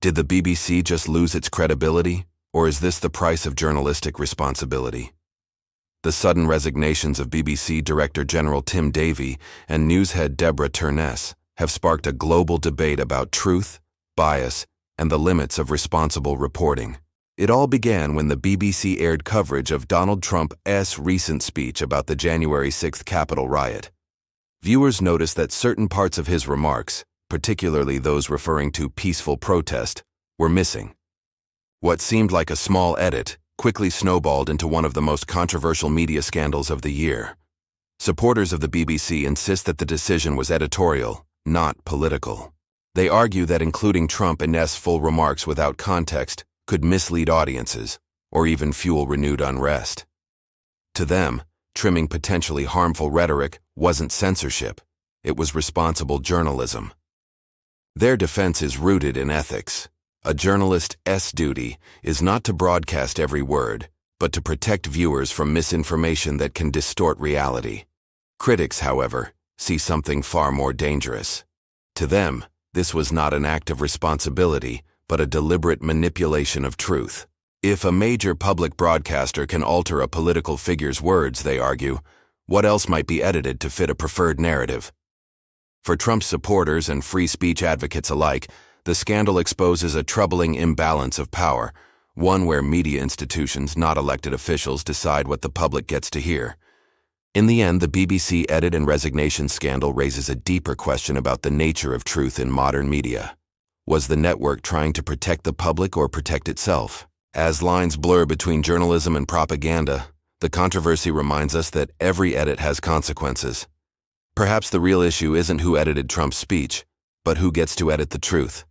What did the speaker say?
Did the BBC just lose its credibility, or is this the price of journalistic responsibility? The sudden resignations of BBC Director General Tim Davie and newshead Deborah Turness have sparked a global debate about truth, bias, and the limits of responsible reporting. It all began when the BBC aired coverage of Donald Trump's recent speech about the January 6th Capitol riot. Viewers noticed that certain parts of his remarks, particularly those referring to peaceful protest, were missing. What seemed like a small edit quickly snowballed into one of the most controversial media scandals of the year. Supporters of the BBC insist that the decision was editorial, not political. They argue that including Trump's full remarks without context could mislead audiences, or even fuel renewed unrest. To them, trimming potentially harmful rhetoric wasn't censorship, it was responsible journalism. Their defense is rooted in ethics. A journalist's duty is not to broadcast every word, but to protect viewers from misinformation that can distort reality. Critics, however, see something far more dangerous. To them, this was not an act of responsibility, but a deliberate manipulation of truth. If a major public broadcaster can alter a political figure's words, they argue, what else might be edited to fit a preferred narrative? For Trump supporters and free speech advocates alike, the scandal exposes a troubling imbalance of power, one where media institutions, not elected officials, decide what the public gets to hear. In the end, the BBC edit and resignation scandal raises a deeper question about the nature of truth in modern media. Was the network trying to protect the public or protect itself? As lines blur between journalism and propaganda, the controversy reminds us that every edit has consequences. Perhaps the real issue isn't who edited Trump's speech, but who gets to edit the truth.